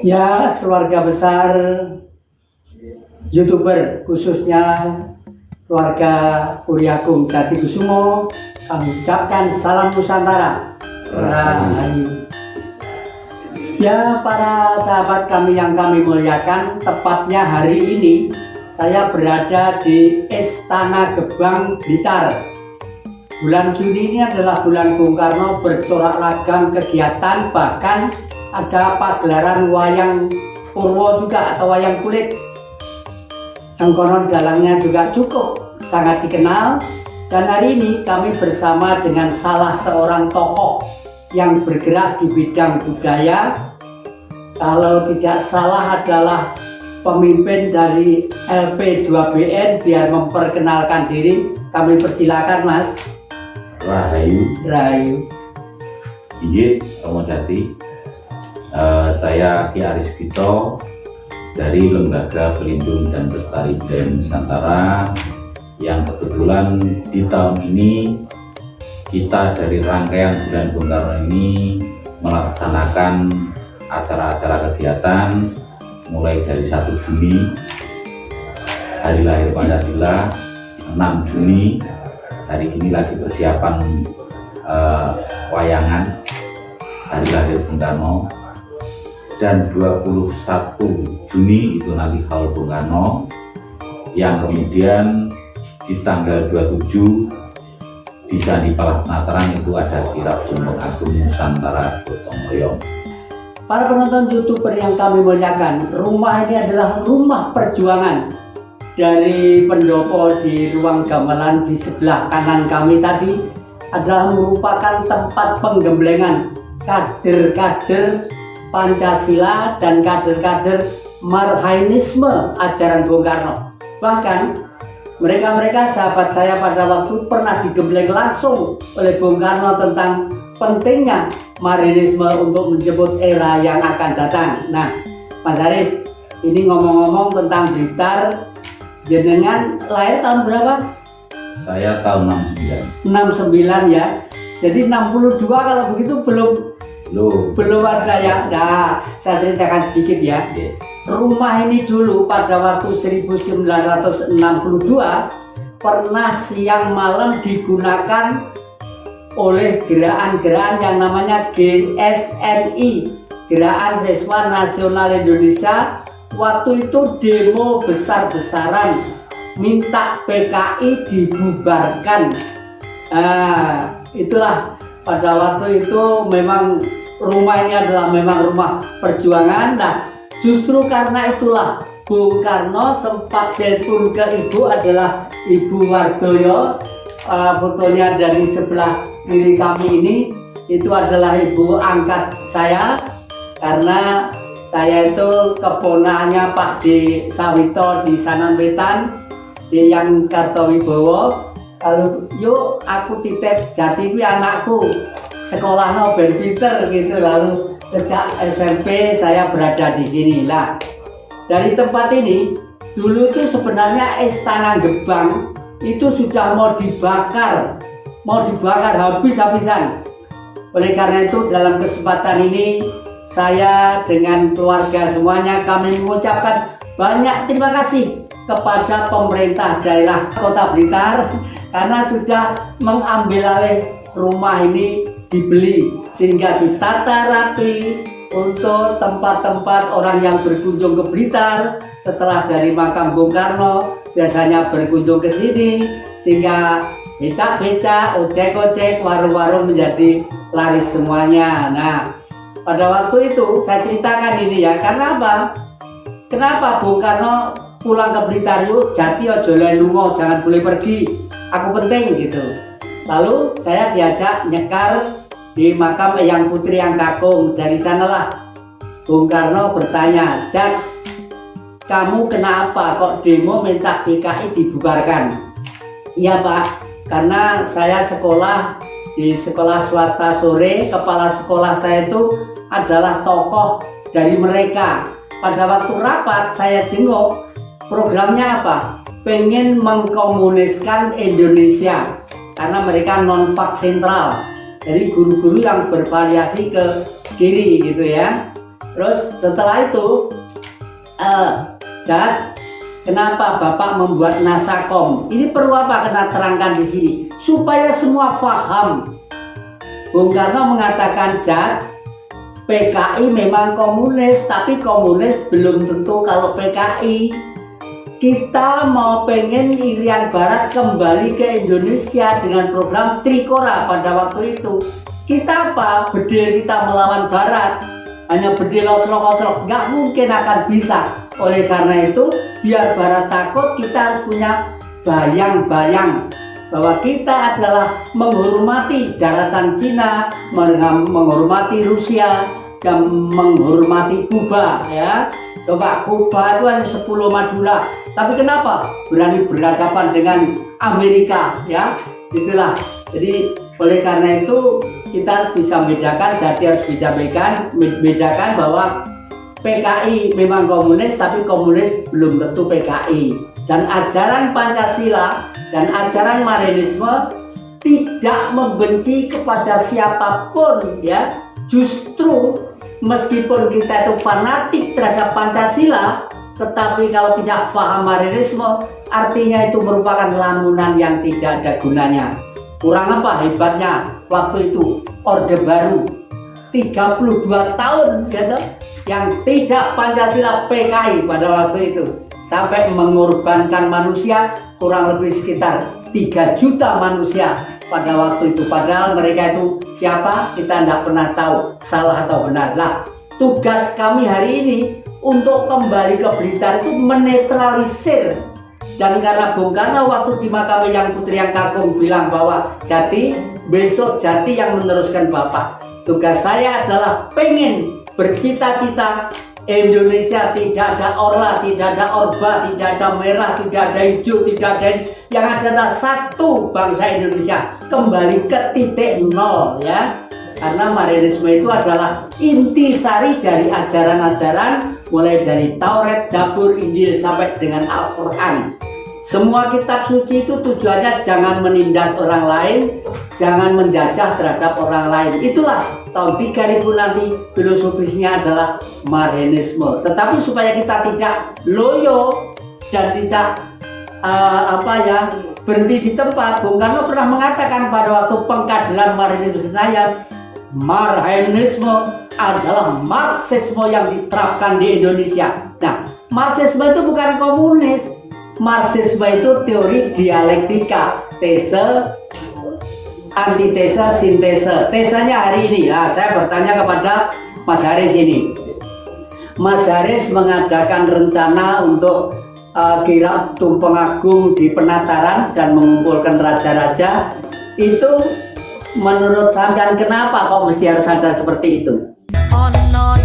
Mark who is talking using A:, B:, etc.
A: Ya, keluarga besar YouTuber, khususnya keluarga Puriagung Jatikusumo, kami ucapkan salam Nusantara. Rahayu. Ya, para sahabat kami yang kami muliakan, tepatnya hari ini saya berada di Istana Gebang, Blitar. Bulan Juni ini adalah bulan Bung Karno bercorak ragam kegiatan, bahkan ada pagelaran wayang Purwo juga atau wayang kulit yang konon dalangnya juga cukup sangat dikenal. Dan hari ini kami bersama dengan salah seorang tokoh yang bergerak di bidang budaya, kalau tidak salah adalah pemimpin dari LP2BN. Biar memperkenalkan diri, kami persilakan Mas.
B: Rahayu.
A: Rahayu.
B: Injit Romo Jati. Saya Ki Aris Gito dari Lembaga Pelindung dan Pelestari Budaya Nusantara, yang kebetulan di tahun ini kita dari rangkaian bulan Bung Karno ini melaksanakan acara-acara kegiatan mulai dari 1 Juni hari lahir Pancasila, 6 Juni hari ini lagi persiapan wayangan hari lahir Bung Karno, dan 21 Juni itu nanti Haul Bung Karno, yang kemudian di tanggal 27 di Candi Palah Penataran itu ada kirap Tumplek Agung Nusantara Gotong Royong.
A: Para penonton YouTuber yang kami muliakan, rumah ini adalah rumah perjuangan dari pendopo. Di ruang gamelan di sebelah kanan kami tadi adalah merupakan tempat penggemblengan kader-kader Pancasila dan kader-kader Marhainisme ajaran Bung Karno. Bahkan mereka-mereka sahabat saya pada waktu pernah digembleng langsung oleh Bung Karno tentang pentingnya Marhainisme untuk menjemput era yang akan datang. Nah, Mas Aris, ini ngomong-ngomong tentang Blitar, jenengan lahir tahun berapa?
B: Saya tahun
A: 69 ya. Jadi 62 kalau begitu belum ada ya. Nah, saya ceritakan sedikit ya. Rumah ini dulu pada waktu 1962 pernah siang malam digunakan oleh gerakan yang namanya GSNI, Gerakan Siswa Nasional Indonesia. Waktu itu demo besar-besaran minta PKI dibubarkan. Nah, itulah pada waktu itu memang rumah ini adalah memang rumah perjuangan. Nah, justru karena itulah Bung Karno sempat telepon ke ibu, adalah Ibu Wardoyo. Fotonya dari sebelah kiri kami ini, itu adalah ibu angkat saya, karena saya itu keponakannya Pak D. Sawito di Sananwetan, di yang Kartowibowo. Lalu yuk aku titip Jati kuwi anakku, sekolahnya ben pinter gitu. Lalu sejak SMP saya berada di sini lah. Dari tempat ini dulu itu sebenarnya Istana Gebang itu sudah mau dibakar habis-habisan. Oleh karena itu dalam kesempatan ini saya dengan keluarga semuanya kami mengucapkan banyak terima kasih kepada pemerintah daerah Kota Blitar karena sudah mengambil alih rumah ini, dibeli sehingga ditata rapi untuk tempat-tempat orang yang berkunjung ke Blitar setelah dari makam Bung Karno biasanya berkunjung ke sini, sehingga becak-becak, ojek-ojek, warung-warung menjadi laris semuanya. Nah, pada waktu itu saya ceritakan ini ya, karena apa? Kenapa Bung Karno pulang ke Blitar, yuk Jati ojo lunga, jangan boleh pergi, aku penting gitu. Lalu saya diajak nyekar di makam Eyang Putri yang Kakung. Dari sanalah Bung Karno bertanya, Jat, kamu kenapa kok demo minta PKI dibubarkan? Iya Pak, karena saya sekolah di sekolah swasta sore, kepala sekolah saya itu adalah tokoh dari mereka. Pada waktu rapat saya jenguk, programnya apa? Pengen mengkomuniskan Indonesia, karena mereka non-pak sentral. Jadi guru-guru yang bervariasi ke kiri gitu ya. Terus setelah itu Dad, kenapa Bapak membuat Nasakom? Ini perlu apa kena terangkan di sini supaya semua paham. Bung Karno mengatakan, Dad, PKI memang komunis, tapi komunis belum tentu kalau PKI. Kita mau pengen Irian Barat kembali ke Indonesia dengan program Trikora pada waktu itu. Kita apa? Bedil kita melawan Barat. Hanya bedil otrok-otrok, nggak mungkin akan bisa. Oleh karena itu, biar Barat takut, kita harus punya bayang-bayang bahwa kita adalah menghormati daratan Cina, menghormati Rusia, dan menghormati Kuba ya. Coba Kuba itu hanya 10 Madura, tapi kenapa berani berhadapan dengan Amerika ya? Itulah. Jadi oleh karena itu kita harus bisa membedakan, jadi harus bisa membedakan bahwa PKI memang komunis, tapi komunis belum tentu PKI. Dan ajaran Pancasila dan ajaran Marxisme tidak membenci kepada siapapun ya. Justru meskipun kita itu fanatik terhadap Pancasila, tetapi kalau tidak paham Marxisme, artinya itu merupakan lamunan yang tidak ada gunanya. Kurang apa hebatnya waktu itu Orde Baru 32 tahun gitu, yang tidak Pancasila PKI pada waktu itu, sampai mengorbankan manusia kurang lebih sekitar 3 juta manusia pada waktu itu. Padahal mereka itu siapa? Kita tidak pernah tahu salah atau benar. Lah, tugas kami hari ini untuk kembali ke Blitar itu menetralisir. Dan karena Bung Karno waktu di makam Yang Putri Yang Kakung bilang bahwa Jati, besok Jati yang meneruskan Bapak. Tugas saya adalah pengen bercita-cita Indonesia tidak ada orla, tidak ada orba, tidak ada merah, tidak ada hijau, tidak ada yang ada adalah satu bangsa Indonesia, kembali ke titik nol ya. Karena Marxisme itu adalah intisari dari ajaran-ajaran mulai dari Taurat, Zabur, Injil sampai dengan Al-Quran. Semua kitab suci itu tujuannya jangan menindas orang lain, jangan menjajah terhadap orang lain. Itulah tahun 3000 nanti filosofisnya adalah Marxisme. Tetapi supaya kita tidak loyo dan tidak berhenti di tempat, Bung Karno pernah mengatakan pada waktu pengkaderan Marxisme Senayan, Marxisme adalah Marxisme yang diterapkan di Indonesia. Nah, Marxisme itu bukan komunis. Marxisme itu teori dialektika, tese, antitese, sintese. Tesanya hari ini, saya bertanya kepada Mas Haris ini. Mas Haris mengadakan rencana untuk kirap Tumpeng Agung di Penataran dan mengumpulkan raja-raja. Itu menurut sampean kenapa kok mesti harus ada seperti itu?
C: Ono